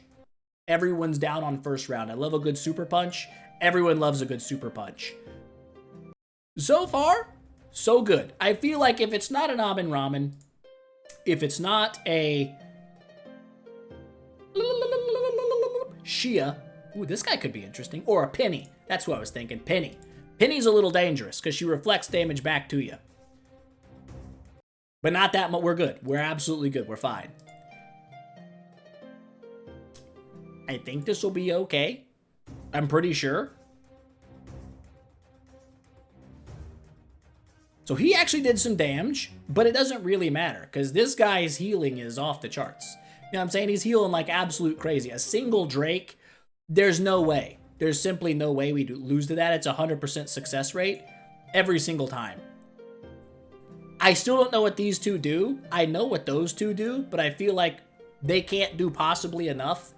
Everyone's down on first round. I love a good super punch. Everyone loves a good super punch. So far, so good. I feel like if it's not an Amen Ramen, if it's not a Xia, ooh, this guy could be interesting. Or a Penny. That's what I was thinking. Penny. Penny's a little dangerous because she reflects damage back to you. But not that much. We're good. We're absolutely good. We're fine. I think this will be okay. I'm pretty sure. So he actually did some damage, but it doesn't really matter because this guy's healing is off the charts. You know what I'm saying? He's healing like absolute crazy. A single Drake, there's no way. There's simply no way we lose to that. It's 100% success rate every single time. I still don't know what these two do. I know what those two do, but I feel like they can't do possibly enough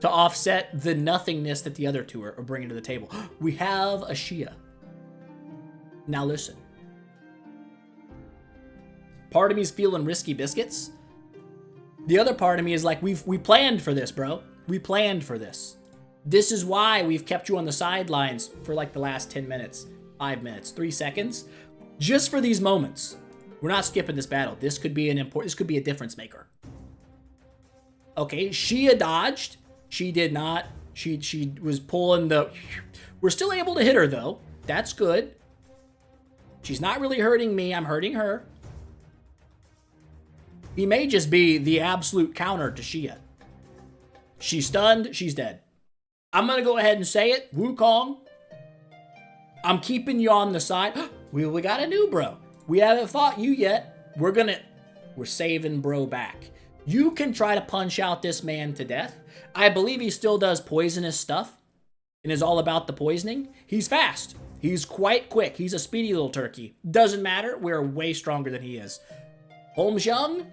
to offset the nothingness that the other two are bringing to the table. We have a Xia. Now listen. Part of me is feeling risky biscuits. The other part of me is like, we planned for this, bro. We planned for this. This is why we've kept you on the sidelines for like the last 10 minutes, 5 minutes, 3 seconds. Just for these moments. We're not skipping this battle. This could be this could be a difference maker. Okay, Xia dodged. She did not. She was pulling the... We're still able to hit her, though. That's good. She's not really hurting me. I'm hurting her. He may just be the absolute counter to Xia. She's stunned. She's dead. I'm going to go ahead and say it. Wukong. I'm keeping you on the side. We got a new bro. We haven't fought you yet. We're going to... We're saving bro back. You can try to punch out this man to death. I believe he still does poisonous stuff and is all about the poisoning. He's fast. He's quite quick. He's a speedy little turkey. Doesn't matter. We're way stronger than he is. Holmes Young,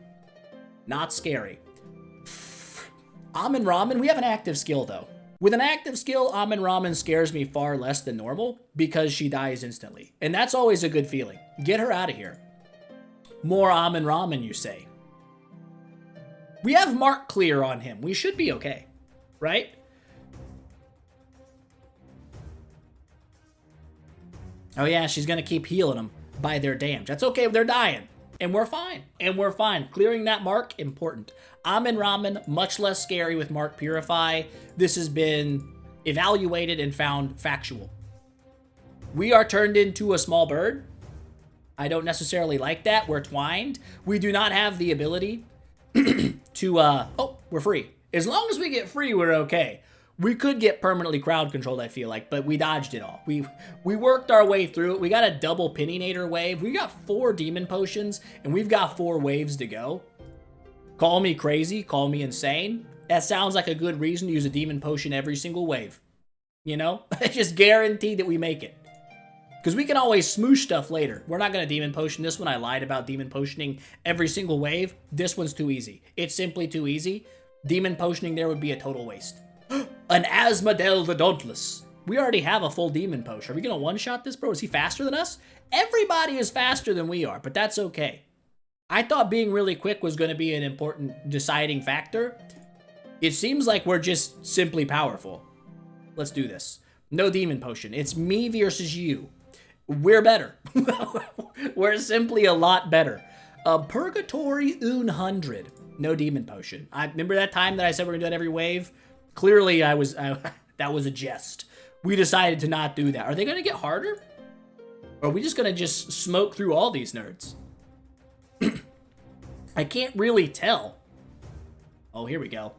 not scary. Amin Ramen, we have an active skill though. With an active skill, Amin Ramen scares me far less than normal because she dies instantly. And that's always a good feeling. Get her out of here. More Amin Ramen, you say. We have Mark clear on him. We should be okay, right? Oh yeah, she's gonna keep healing them by their damage. That's okay, they're dying. And we're fine. And we're fine. Clearing that mark, important. Amin Ramen, much less scary with Mark Purify. This has been evaluated and found factual. We are turned into a small bird. I don't necessarily like that. We're twined. We do not have the ability to, oh, we're free. As long as we get free, we're okay. We could get permanently crowd controlled, I feel like, but we dodged it all. We worked our way through it. We got a double Pininator wave. We got 4 demon potions, and we've got 4 waves to go. Call me crazy, call me insane. That sounds like a good reason to use a demon potion every single wave. You know? It's just guaranteed that we make it. Because we can always smoosh stuff later. We're not going to demon potion this one. I lied about demon potioning every single wave. This one's too easy. It's simply too easy. Demon potioning there would be a total waste. An Asmodel the Dauntless. We already have a full demon potion. Are we going to one-shot this, bro? Is he faster than us? Everybody is faster than we are, but that's okay. I thought being really quick was going to be an important deciding factor. It seems like we're just simply powerful. Let's do this. No demon potion. It's me versus you. We're better. We're simply a lot better. Purgatory 100. No demon potion. I remember that time that I said we're going to do it every wave? Clearly, that was a jest. We decided to not do that. Are they going to get harder? Or are we just going to just smoke through all these nerds? I can't really tell. Oh, here we go.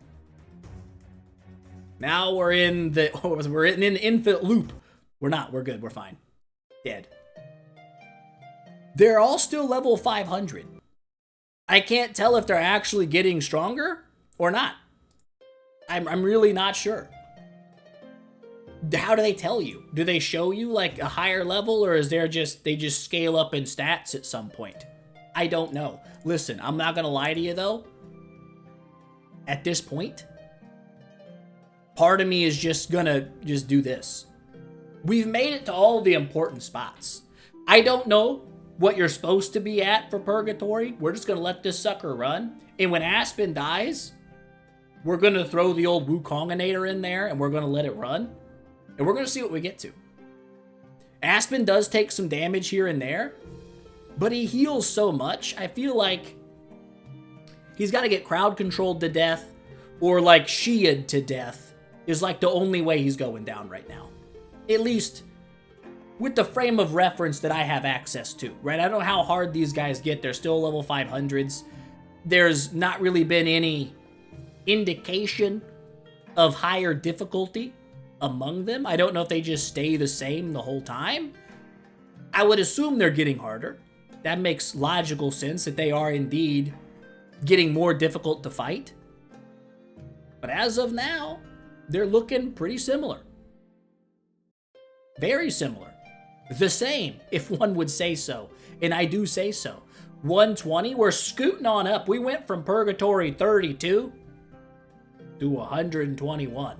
Now we're in an infinite loop. We're not. We're good. We're fine. Dead. They're all still level 500. I can't tell if they're actually getting stronger or not. I'm really not sure. How do they tell you? Do they show you like a higher level, or is they just scale up in stats at some point? I don't know. Listen, I'm not gonna lie to you though. At this point, part of me is just gonna do this. We've made it to all the important spots. I don't know what you're supposed to be at for Purgatory. We're just gonna let this sucker run. And when Aspen dies, we're gonna throw the old Wukonginator in there and we're gonna let it run. And we're gonna see what we get to. Aspen does take some damage here and there, but he heals so much. I feel like he's gotta get crowd controlled to death or like Shia'd to death is like the only way he's going down right now. At least with the frame of reference that I have access to, right? I don't know how hard these guys get. They're still level 500s. There's not really been any indication of higher difficulty among them. I don't know if they just stay the same the whole time. I would assume they're getting harder. That makes logical sense that they are indeed getting more difficult to fight. But as of now, they're looking pretty similar. Very similar. The same, if one would say so. And I do say so. 120, we're scooting on up. We went from Purgatory 32 to 121.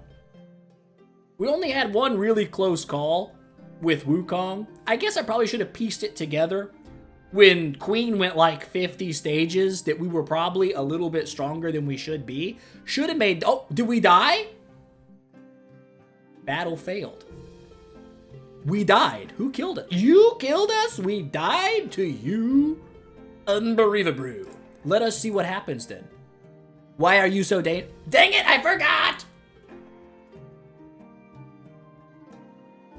We only had one really close call with Wukong. I guess I probably should have pieced it together when Queen went like 50 stages that we were probably a little bit stronger than we should be. Should have made... Oh, did we die? Battle failed. We died. Who killed us? You killed us? We died to you? Unbelievable. Let us see what happens then. Why are you so Dang it, I forgot!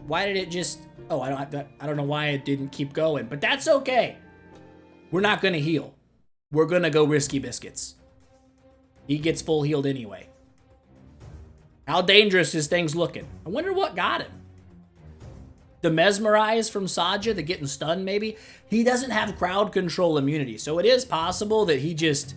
Why did it just... Oh, I don't know why it didn't keep going, but that's okay. We're not going to heal. We're going to go Risky Biscuits. He gets full healed anyway. How dangerous is things looking? I wonder what got him. The Mesmerize from Saja, the getting stunned maybe, he doesn't have crowd control immunity. So it is possible that he just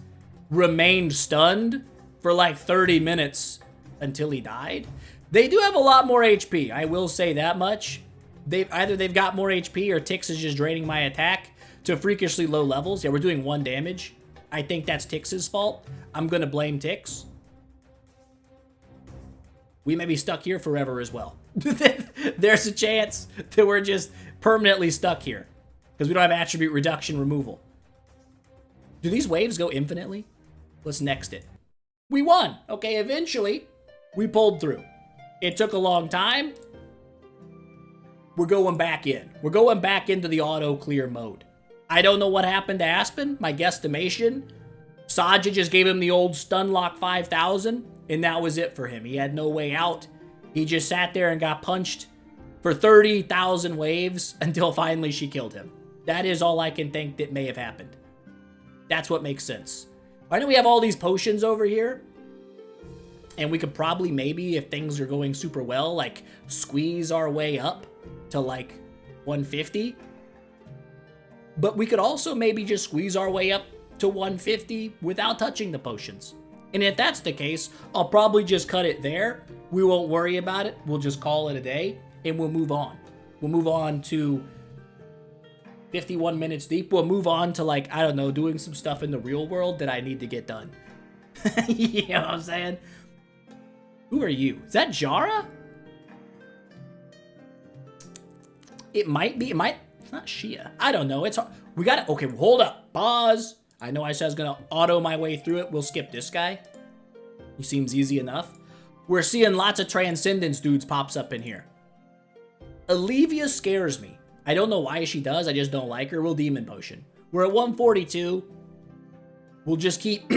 remained stunned for like 30 minutes until he died. They do have a lot more HP, I will say that much. They've got more HP or Tix is just draining my attack to freakishly low levels. Yeah, we're doing 1 damage. I think that's Tix's fault. I'm gonna blame Tix. We may be stuck here forever as well. There's a chance that we're just permanently stuck here because we don't have attribute reduction removal. Do these waves go infinitely? Let's next it. We won. Okay, eventually we pulled through. It took a long time. We're going back in. We're going back into the auto clear mode. I don't know what happened to Aspen. My guesstimation, Saja just gave him the old stun lock 5000 and that was it for him. He had no way out. He just sat there and got punched for 30,000 waves until finally she killed him. That is all I can think that may have happened. That's what makes sense. I know we have all these potions over here. And we could probably maybe, if things are going super well, like squeeze our way up to like 150. But we could also maybe just squeeze our way up to 150 without touching the potions. And if that's the case, I'll probably just cut it there. We won't worry about it. We'll just call it a day and we'll move on. We'll move on to 51 minutes deep. We'll move on to like, I don't know, doing some stuff in the real world that I need to get done. You know what I'm saying? Who are you? Is that Jara? It might be. It's not Shia. I don't know. It's hard. We got it. Okay, hold up. Pause. I know I said I was going to auto my way through it. We'll skip this guy. He seems easy enough. We're seeing lots of Transcendence dudes pops up in here. Olivia scares me. I don't know why she does. I just don't like her. We'll Demon Potion. We're at 142. We'll just keep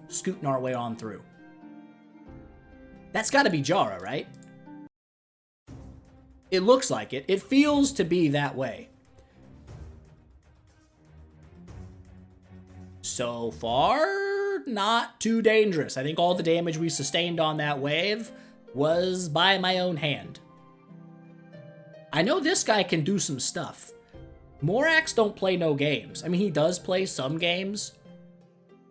scooting our way on through. That's got to be Jara, right? It looks like it. It feels to be that way. So far, not too dangerous. I think all the damage we sustained on that wave was by my own hand. I know this guy can do some stuff. Morax don't play no games. I mean, he does play some games,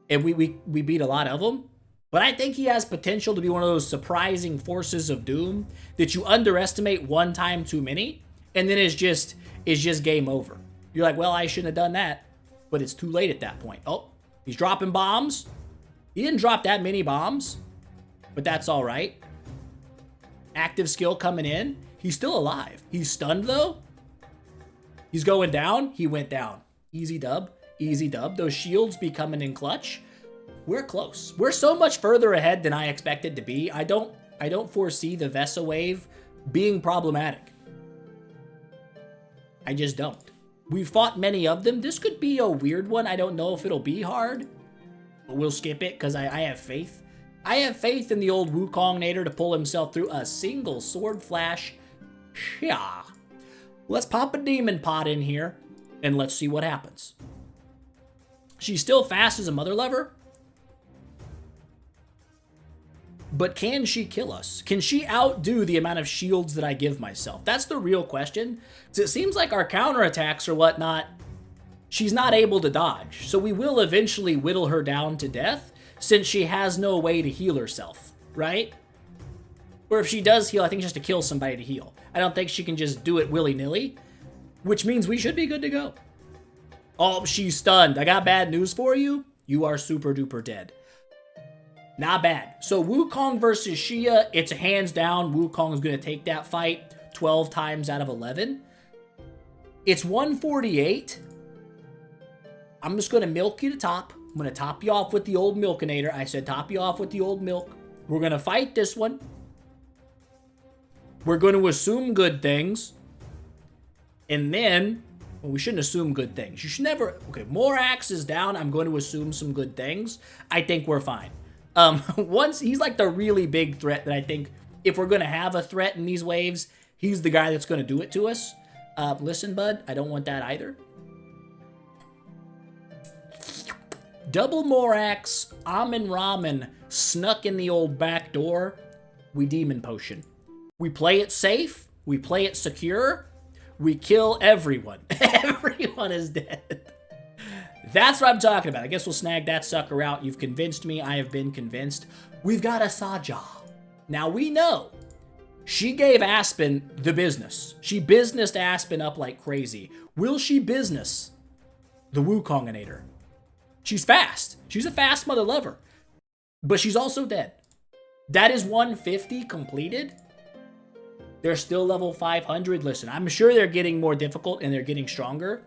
and we beat a lot of them. But I think he has potential to be one of those surprising forces of doom that you underestimate one time too many, and then it's just game over. You're like, well, I shouldn't have done that, but it's too late at that point. Oh, he's dropping bombs. He didn't drop that many bombs, but that's all right. Active skill coming in. He's still alive. He's stunned, though. He's going down. He went down. Easy dub. Easy dub. Those shields be coming in clutch. We're close. We're so much further ahead than I expected to be. I don't foresee the Vesa wave being problematic. I just don't. We've fought many of them. This could be a weird one. I don't know if it'll be hard, but we'll skip it because I have faith. I have faith in the old Wukong Nader to pull himself through a single sword flash. Yeah. Let's pop a demon pot in here and let's see what happens. She's still fast as a mother lover. But can she kill us? Can she outdo the amount of shields that I give myself? That's the real question. Because it seems like our counterattacks or whatnot, she's not able to dodge. So we will eventually whittle her down to death since she has no way to heal herself, right? Or if she does heal, I think she has to kill somebody to heal. I don't think she can just do it willy-nilly, which means we should be good to go. Oh, she's stunned. I got bad news for you. You are super duper dead. Not bad. So Wukong versus Xia, it's hands down. Wukong's going to take that fight 12 times out of 11. It's 148. I'm just going to milk you to top. I'm going to top you off with the old Milkinator. I said top you off with the old milk. We're going to fight this one. We're going to assume good things. And then, well, we shouldn't assume good things. You should never, okay, Morax is down. I'm going to assume some good things. I think we're fine. Once he's like the really big threat that I think if we're going to have a threat in these waves, he's the guy that's going to do it to us. Listen, bud, I don't want that either. Double Morax, Amin Ramen snuck in the old back door. We Demon Potion. We play it safe. We play it secure. We kill everyone. Everyone is dead. That's what I'm talking about. I guess we'll snag that sucker out. You've convinced me. I have been convinced. We've got a Saja. Now we know she gave Aspen the business. She businessed Aspen up like crazy. Will she business the Wukonginator? She's fast. She's a fast mother lover. But she's also dead. That is 150 completed. They're still level 500. Listen, I'm sure they're getting more difficult and they're getting stronger.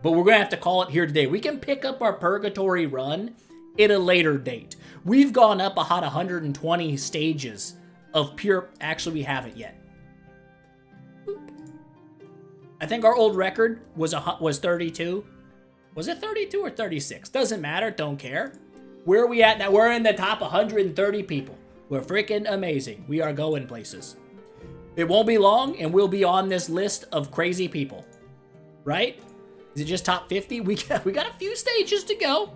But we're going to have to call it here today. We can pick up our Purgatory run at a later date. We've gone up about 120 stages of pure... Actually, we haven't yet. I think our old record was 32. Was it 32 or 36? Doesn't matter. Don't care. Where are we at now? We're in the top 130 people. We're freaking amazing. We are going places. It won't be long, and we'll be on this list of crazy people. Right? Is it just top 50? We got a few stages to go.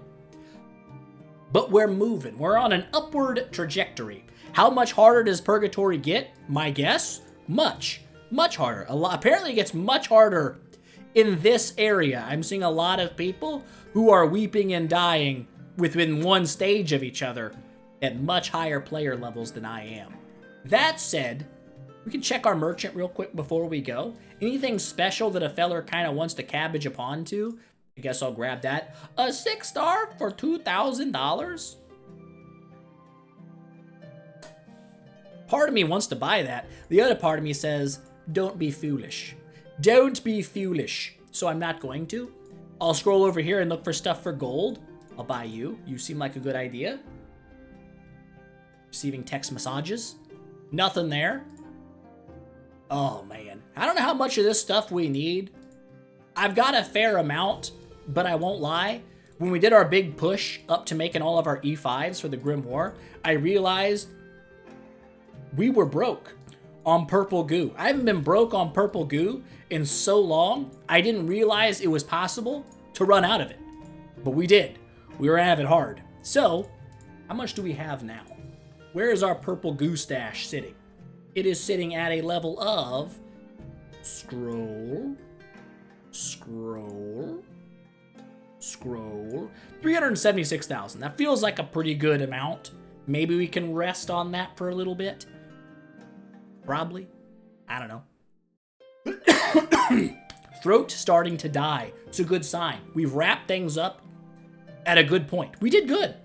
But we're moving. We're on an upward trajectory. How much harder does Purgatory get? My guess? Much harder. Apparently it gets much harder in this area. I'm seeing a lot of people who are weeping and dying within one stage of each other at much higher player levels than I am. That said, we can check our merchant real quick before we go. Anything special that a feller kind of wants to cabbage upon to? I guess I'll grab that. A 6-star for $2,000? Part of me wants to buy that. The other part of me says, don't be foolish. Don't be foolish. So I'm not going to. I'll scroll over here and look for stuff for gold. I'll buy you. You seem like a good idea. Receiving text massages. Nothing there. Oh, man. I don't know how much of this stuff we need. I've got a fair amount, but I won't lie. When we did our big push up to making all of our E5s for the Grim War, I realized we were broke on purple goo. I haven't been broke on purple goo in so long, I didn't realize it was possible to run out of it. But we did. We were having it hard. So, how much do we have now? Where is our purple goo stash sitting? It is sitting at a level of... Scroll. 376,000. That feels like a pretty good amount. Maybe we can rest on that for a little bit. Probably. I don't know. Throat starting to die. It's a good sign. We've wrapped things up at a good point. We did good.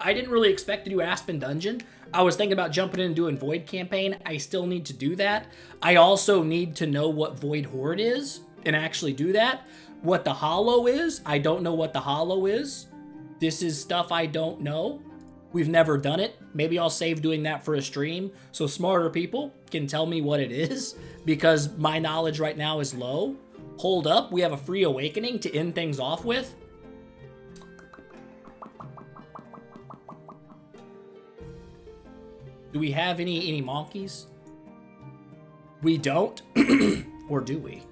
I didn't really expect to do Aspen Dungeon. I was thinking about jumping in and doing Void Campaign. I still need to do that. I also need to know what Void Horde is and actually do that. What the Hollow is, I don't know what the Hollow is. This is stuff I don't know. We've never done it. Maybe I'll save doing that for a stream so smarter people can tell me what it is, because my knowledge right now is low. Hold up, we have a free awakening to end things off with. Do we have any monkeys? We don't? Or do we?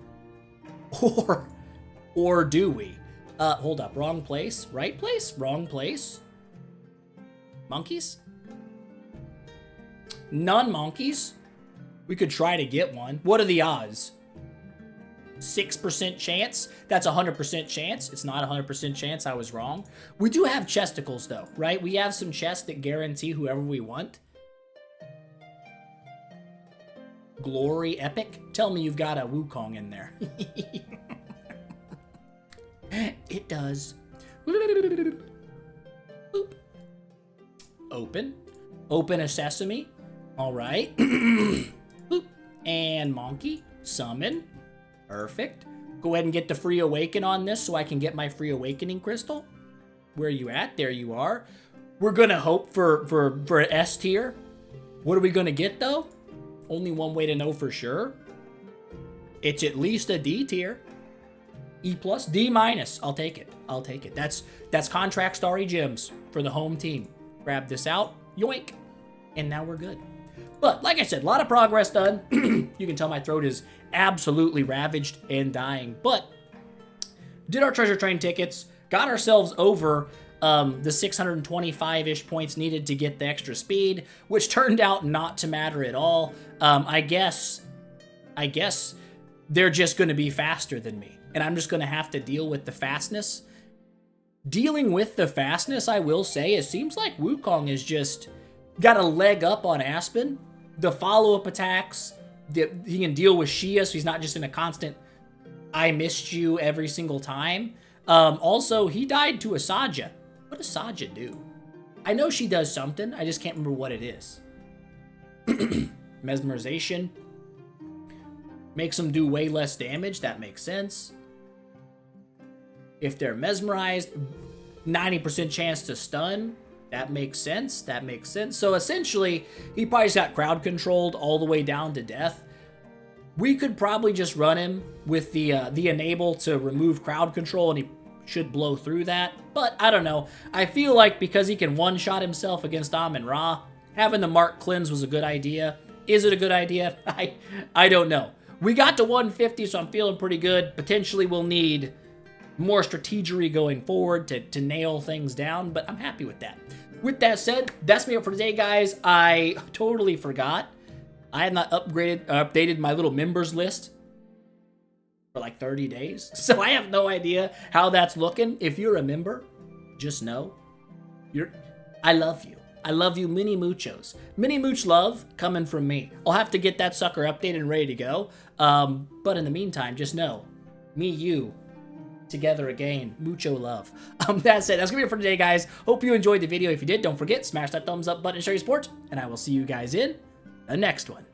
Or do we? Hold up, wrong place, right place, wrong place. Monkeys? None monkeys? We could try to get one. What are the odds? 6% chance? That's 100% chance. It's not 100% chance. I was wrong. We do have chesticles though, right? We have some chests that guarantee whoever we want. Glory epic? Tell me you've got a Wukong in there. It does. Boop. Open. Open a sesame. All right. Boop. And monkey. Summon. Perfect. Go ahead and get the free awaken on this so I can get my free awakening crystal. Where are you at? There you are. We're gonna hope for an S tier. What are we gonna get though? Only one way to know for sure. It's at least a D tier. E+, D-. I'll take it. I'll take it. That's contract starry gems for the home team. Grab this out. Yoink. And now we're good. But like I said, a lot of progress done. You can tell my throat is absolutely ravaged and dying. But did our treasure train tickets. Got ourselves over the 625-ish points needed to get the extra speed, which turned out not to matter at all. I guess I guess they're just going to be faster than me. And I'm just going to have to deal with the fastness. Dealing with the fastness, I will say, it seems like Wukong has just got a leg up on Aspen. The follow-up attacks, he can deal with Shia, so he's not just in a constant I missed you every single time. Also, he died to a Saja. What does Saja do? I know she does something, I just can't remember what it is. Mesmerization. Makes them do way less damage, that makes sense. If they're mesmerized, 90% chance to stun. That makes sense. That makes sense. So essentially, he probably just got crowd controlled all the way down to death. We could probably just run him with the enable to remove crowd control, and he should blow through that. But I don't know. I feel like because he can one-shot himself against Amun-Ra, having the Mark cleanse was a good idea. Is it a good idea? I don't know. We got to 150, so I'm feeling pretty good. Potentially we'll need more strategery going forward to nail things down, but I'm happy with that. With that said, that's me up for today, guys. I totally forgot. I have not updated my little members list for like 30 days, so I have no idea how that's looking. If you're a member, just know I love you. I love you mini muchos. Mini mooch love coming from me. I'll have to get that sucker updated and ready to go. But in the meantime, just know, me, you, together again. Mucho love. That said, that's gonna be it for today, guys. Hope you enjoyed the video. If you did, don't forget, smash that thumbs up button, show your support, and I will see you guys in the next one.